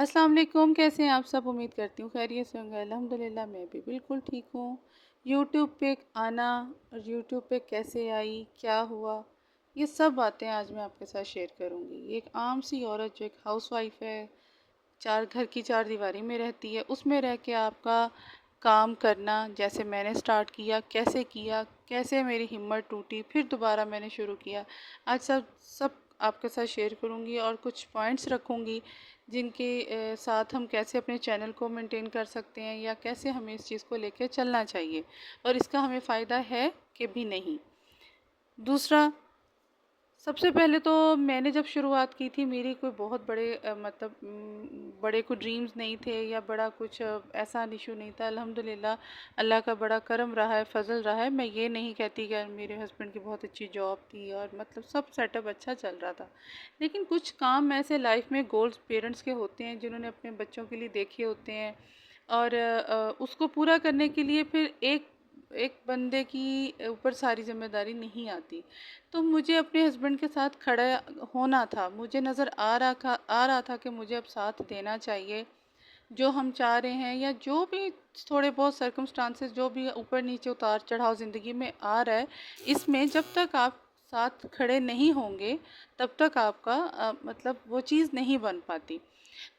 अस्सलाम वालेकुम, कैसे हैं आप सब? उम्मीद करती हूँ खैरियत से होंगे। अल्हम्दुलिल्लाह मैं भी बिल्कुल ठीक हूँ। यूट्यूब पे आना और यूट्यूब पे कैसे आई, क्या हुआ, ये सब बातें आज मैं आपके साथ शेयर करूँगी। एक आम सी औरत जो एक हाउसवाइफ है, चार घर की चार दीवारी में रहती है, उसमें रह के आपका काम करना जैसे मैंने स्टार्ट किया, कैसे मेरी हिम्मत टूटी, फिर दोबारा मैंने शुरू किया। आज सब सब आपके साथ शेयर करूँगी और कुछ पॉइंट्स रखूँगी जिनके साथ हम कैसे अपने चैनल को मेंटेन कर सकते हैं या कैसे हमें इस चीज़ को लेकर चलना चाहिए और इसका हमें फ़ायदा है कि भी नहीं। दूसरा, सबसे पहले तो मैंने जब शुरुआत की थी मेरी कोई बहुत बड़े बड़े कोई ड्रीम्स नहीं थे या बड़ा कुछ ऐसा इशू नहीं था। अल्हम्दुलिल्लाह अल्लाह का बड़ा करम रहा है, फ़ज़ल रहा है। मैं ये नहीं कहती कि मेरे हस्बैंड की बहुत अच्छी जॉब थी और मतलब सब सेटअप अच्छा चल रहा था। लेकिन कुछ काम ऐसे लाइफ में गोल्स पेरेंट्स के होते हैं जिन्होंने अपने बच्चों के लिए देखे होते हैं और उसको पूरा करने के लिए फिर एक एक बंदे की ऊपर सारी ज़िम्मेदारी नहीं आती। तो मुझे अपने हस्बैंड के साथ खड़ा होना था। मुझे नज़र आ रहा था कि मुझे अब साथ देना चाहिए। जो हम चाह रहे हैं या जो भी थोड़े बहुत सर्कमस्टांसेस जो भी ऊपर नीचे उतार चढ़ाव ज़िंदगी में आ रहा है, इसमें जब तक आप साथ खड़े नहीं होंगे तब तक आपका मतलब वो चीज़ नहीं बन पाती।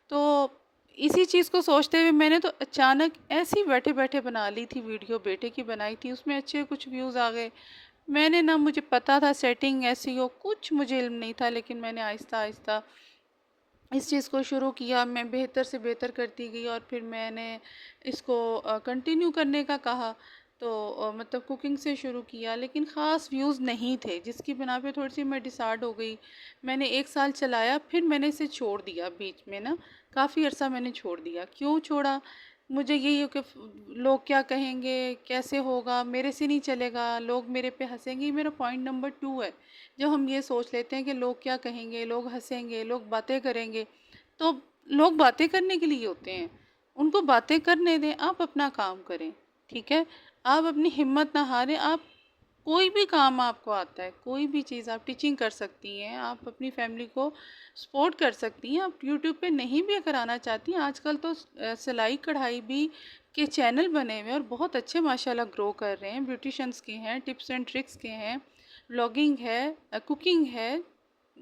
तो इसी चीज़ को सोचते हुए मैंने तो अचानक ऐसे ही बैठे-बैठे बना ली थी वीडियो, बेटे की बनाई थी, उसमें अच्छे कुछ व्यूज़ आ गए। मैंने ना, मुझे पता था सेटिंग एसईओ कुछ मुझे इल्म नहीं था, लेकिन मैंने आहिस्ता-आहिस्ता इस चीज़ को शुरू किया। मैं बेहतर से बेहतर करती गई और फिर मैंने इसको कंटिन्यू करने का कहा। तो मतलब कुकिंग से शुरू किया, लेकिन ख़ास व्यूज़ नहीं थे, जिसकी बिना पे थोड़ी-सी मैं डिसहार्ड हो गई। मैंने 1 साल चलाया, फिर मैंने इसे छोड़ दिया बीच में ना, काफ़ी अरसा मैंने छोड़ दिया। क्यों छोड़ा? मुझे यही हो कि लोग क्या कहेंगे, कैसे होगा, मेरे से नहीं चलेगा, लोग मेरे पे हँसेंगे, ये मेरा पॉइंट नंबर 2 है। जब हम ये सोच लेते हैं कि लोग क्या कहेंगे, लोग हँसेंगे, लोग बातें करेंगे, तो लोग बातें करने के लिए होते हैं, उनको बातें करने दें, आप अपना काम करें, ठीक है? आप अपनी हिम्मत ना हारें, आप कोई भी काम आपको आता है, कोई भी चीज़ आप टीचिंग कर सकती हैं, आप अपनी फैमिली को सपोर्ट कर सकती हैं, आप यूट्यूब पे नहीं भी अगर आना चाहती हैं, आजकल तो सिलाई कढ़ाई भी के चैनल बने हुए हैं और बहुत अच्छे माशाल्लाह ग्रो कर रहे हैं, ब्यूटिशियंस के हैं, टिप्स एंड ट्रिक्स के हैं, व्लॉगिंग है, कुकिंग है,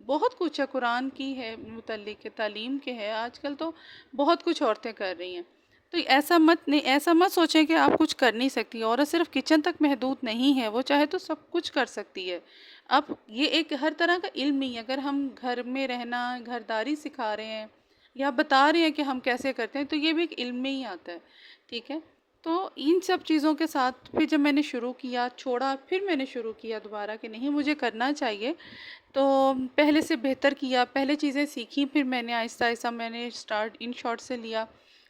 बहुत कुछ है, कुरान की है मुतल्लिक है, तालीम के है, आजकल तो बहुत कुछ औरतें कर रही हैं। तो ऐसा मत सोचें कि आप कुछ कर नहीं सकती। औरत सिर्फ किचन तक महदूद नहीं है, वो चाहे तो सब कुछ कर सकती है। अब ये एक हर तरह का इल्म नहीं है, अगर हम घर में रहना, घरदारी सिखा रहे हैं या बता रहे हैं कि हम कैसे करते हैं, तो ये भी एक इल्म में ही आता है, ठीक है? तो इन सब चीज़ों के साथ फिर जब मैंने शुरू किया, छोड़ा, फिर मैंने शुरू किया दोबारा कि नहीं मुझे करना चाहिए। तो पहले से बेहतर किया, पहले चीज़ें सीखी, फिर मैंने आहिस्ता-आहिस्ता मैंने स्टार्ट इन शॉर्ट से लिया,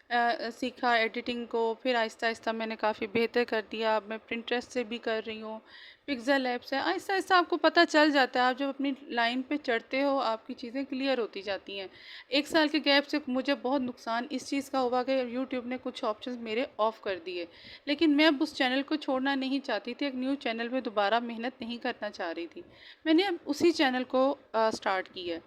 सीखा एडिटिंग को, फिर आहिस्ता-आहिस्ता मैंने काफ़ी बेहतर कर दिया। अब मैं पिंटरेस्ट से भी कर रही हूँ, पिक्सेल ऐप से, आहिस्ता-आहिस्ता आपको पता चल जाता है। आप जब अपनी लाइन पे चढ़ते हो, आपकी चीज़ें क्लियर होती जाती हैं। 1 साल के गैप से मुझे बहुत नुकसान इस चीज़ का हुआ कि यूट्यूब ने कुछ ऑप्शंस मेरे ऑफ कर दिए, लेकिन मैं अब उस चैनल को छोड़ना नहीं चाहती थी, एक न्यू चैनल पे दोबारा मेहनत नहीं करना चाह रही थी। मैंने अब उसी चैनल को स्टार्ट किया है।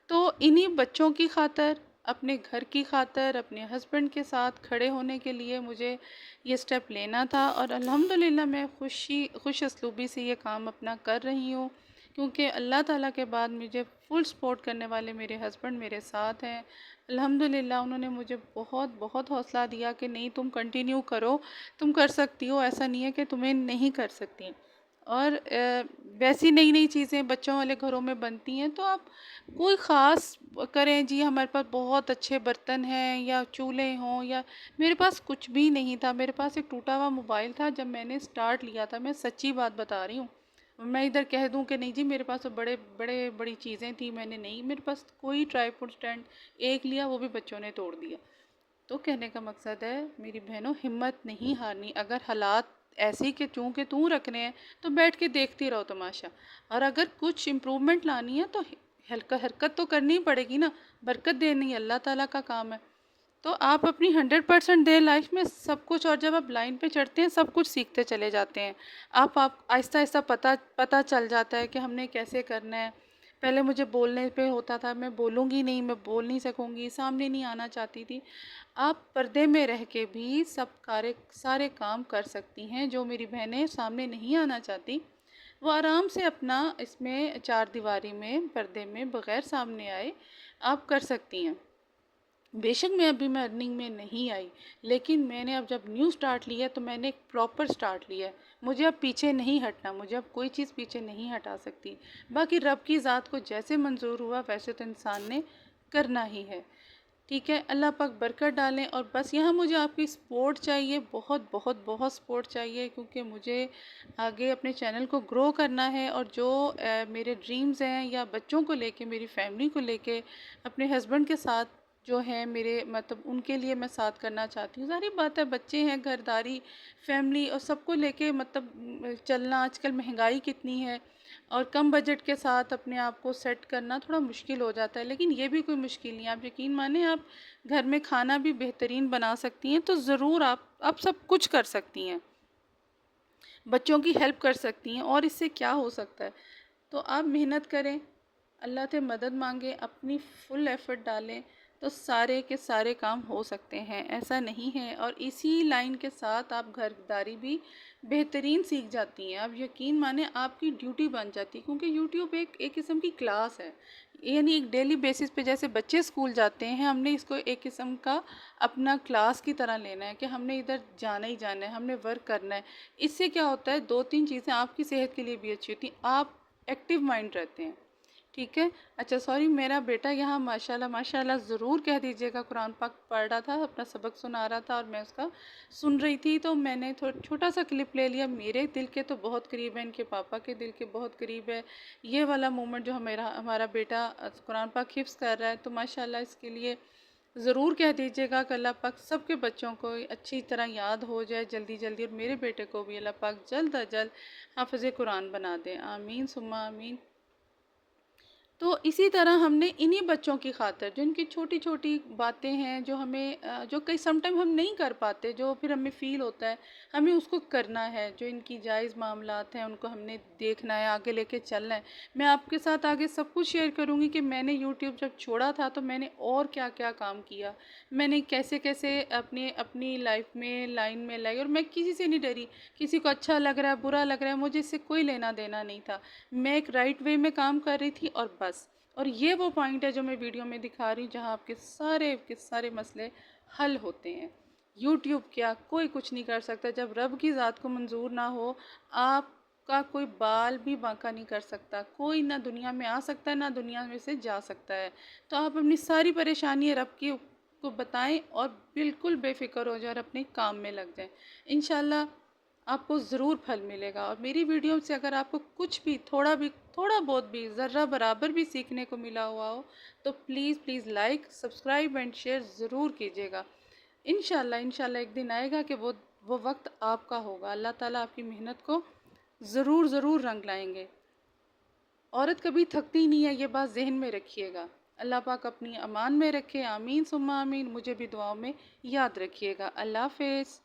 तो इन्हीं बच्चों की खातिर, अपने घर की खातिर, अपने हस्बैंड के साथ खड़े होने के लिए मुझे ये स्टेप लेना था और अल्हम्दुलिल्लाह मैं खुश असलूबी से ये काम अपना कर रही हूँ, क्योंकि अल्लाह ताला के बाद मुझे फुल सपोर्ट करने वाले मेरे हस्बैंड मेरे साथ हैं। अल्हम्दुलिल्लाह उन्होंने मुझे बहुत बहुत हौसला दिया कि नहीं, तुम कंटिन्यू करो, तुम कर सकती हो, ऐसा नहीं है कि तुम्हें नहीं कर सकती। और वैसी नई-नई चीज़ें बच्चों वाले घरों में बनती हैं, तो आप कोई ख़ास करें जी, हमारे पास बहुत अच्छे बर्तन हैं या चूल्हे हों, या मेरे पास कुछ भी नहीं था। मेरे पास एक टूटा हुआ मोबाइल था जब मैंने स्टार्ट लिया था, मैं सच्ची बात बता रही हूँ। मैं इधर कह दूँ कि नहीं जी मेरे पास तो बड़ी चीज़ें थी, मैंने नहीं, मेरे पास कोई ट्राइपॉड स्टैंड एक लिया, वो भी बच्चों ने तोड़ दिया। तो कहने का मकसद है मेरी बहनों, हिम्मत नहीं हारनी। अगर हालात ऐसे ही कि चूँ तू रखने हैं, तो बैठ के देखती रहो तमाशा। और अगर कुछ इम्प्रूवमेंट लानी है तो हल्का हरकत तो करनी ही पड़ेगी ना, बरकत देनी अल्लाह ताला का काम है। तो आप अपनी 100% दें लाइफ में सब कुछ, और जब आप लाइन पे चढ़ते हैं सब कुछ सीखते चले जाते हैं। आप आहिस्ता आहिस्ता पता पता चल जाता है कि हमने कैसे करना है। पहले मुझे बोलने पे होता था, मैं बोलूँगी नहीं, मैं बोल नहीं सकूँगी, सामने नहीं आना चाहती थी। आप पर्दे में रह के भी सब सारे काम कर सकती हैं, जो मेरी बहनें सामने नहीं आना चाहती, वो आराम से अपना इसमें चारदीवारी में, पर्दे में, बग़ैर सामने आए आप कर सकती हैं। बेशक मैं अर्निंग में नहीं आई, लेकिन मैंने अब जब न्यू स्टार्ट लिया तो मैंने एक प्रॉपर स्टार्ट लिया है। मुझे अब पीछे नहीं हटना, मुझे अब कोई चीज़ पीछे नहीं हटा सकती। बाकी रब की ज़ात को जैसे मंज़ूर हुआ वैसे तो इंसान ने करना ही है। ठीक है, अल्लाह पाक बरकत डालें। और बस यहाँ मुझे आपकी सपोर्ट चाहिए, बहुत बहुत बहुत सपोर्ट चाहिए, क्योंकि मुझे आगे अपने चैनल को ग्रो करना है। और जो मेरे ड्रीम्स हैं या बच्चों को लेके, मेरी फैमिली को लेके, अपने हस्बैंड के साथ जो है मेरे, मतलब उनके लिए मैं साथ करना चाहती हूँ। ज़ाहिर बात है, बच्चे हैं, घरदारी, फैमिली और सबको लेके मतलब चलना, आजकल महंगाई कितनी है और कम बजट के साथ अपने आप को सेट करना थोड़ा मुश्किल हो जाता है। लेकिन ये भी कोई मुश्किल नहीं है, आप यकीन माने, आप घर में खाना भी बेहतरीन बना सकती हैं, तो ज़रूर आप सब कुछ कर सकती हैं, बच्चों की हेल्प कर सकती हैं, और इससे क्या हो सकता है। तो आप मेहनत करें, अल्लाह से मदद मांगें, अपनी फुल एफ़र्ट डालें, तो सारे के सारे काम हो सकते हैं, ऐसा नहीं है। और इसी लाइन के साथ आप घरदारी भी बेहतरीन सीख जाती हैं। आप यकीन माने, आपकी ड्यूटी बन जाती है, क्योंकि यूट्यूब एक किस्म की क्लास है। यानी एक डेली बेसिस पे जैसे बच्चे स्कूल जाते हैं, हमने इसको एक किस्म का अपना क्लास की तरह लेना है कि हमने इधर जाना ही जाना है, हमने वर्क करना है। इससे क्या होता है, 2-3 चीज़ें आपकी सेहत के लिए भी अच्छी होती हैं, आप एक्टिव माइंड रहते हैं। ठीक है। अच्छा सॉरी, मेरा बेटा यहाँ माशाल्लाह माशाल्लाह ज़रूर कह दीजिएगा, कुरान पाक पढ़ रहा था, अपना सबक सुना रहा था और मैं उसका सुन रही थी, तो मैंने छोटा सा क्लिप ले लिया। मेरे दिल के तो बहुत करीब है, इनके पापा के दिल के बहुत करीब है ये वाला मोमेंट जो हमारा बेटा कुरान पाक हिफ्ज़ कर रहा है। तो माशाल्लाह इसके लिए ज़रूर कह दीजिएगा कि अल्लाह पाक सबके बच्चों को अच्छी तरह याद हो जाए जल्दी जल्दी, और मेरे बेटे को भी अल्लाह पाक जल्द अज जल्द हाफ़िज़ कुरान बना दे। आमीन सुम्मा आमीन। तो इसी तरह हमने इन्हीं बच्चों की खातिर, जिनकी छोटी छोटी बातें हैं, जो हमें जो कई समटाइम हम नहीं कर पाते, जो फिर हमें फ़ील होता है, हमें उसको करना है। जो इनकी जायज़ मामलात हैं उनको हमने देखना है, आगे लेके चलना है। मैं आपके साथ आगे सब कुछ शेयर करूँगी कि मैंने यूट्यूब जब छोड़ा था तो मैंने और क्या क्या काम किया, मैंने कैसे कैसे अपनी अपनी लाइफ में लाइन में लाई, और मैं किसी से नहीं डरी। किसी को अच्छा लग रहा है, बुरा लग रहा है, मुझे इससे कोई लेना देना नहीं था। मैं एक राइट वे में काम कर रही थी और बस। और ये वो पॉइंट है जो मैं वीडियो में दिखा रही हूँ, जहाँ आपके सारे के सारे मसले हल होते हैं। यूट्यूब क्या, कोई कुछ नहीं कर सकता जब रब की ज़ात को मंजूर ना हो। आपका कोई बाल भी बांका नहीं कर सकता, कोई ना दुनिया में आ सकता है ना दुनिया में से जा सकता है। तो आप अपनी सारी परेशानी रब की को बताएं और बिल्कुल बेफिक्र हो जाए और अपने काम में लग जाएं। इंशाल्लाह आपको ज़रूर फल मिलेगा। और मेरी वीडियो से अगर आपको कुछ भी, थोड़ा बहुत भी, ज़र्रा बराबर भी सीखने को मिला हुआ हो, तो please please like, subscribe and share ज़रूर कीजिएगा। इंशाल्लाह इंशाल्लाह एक दिन आएगा कि वो वक्त आपका होगा। अल्लाह ताला आपकी मेहनत को ज़रूर ज़रूर रंग लाएंगे। औरत कभी थकती नहीं है, ये बात जहन में रखिएगा। अल्लाह पाक अपनी अमान में रखे। आमीन सुम्मा आमीन। मुझे भी दुआओं में याद रखिएगा। अल्लाह हाफ़िज़।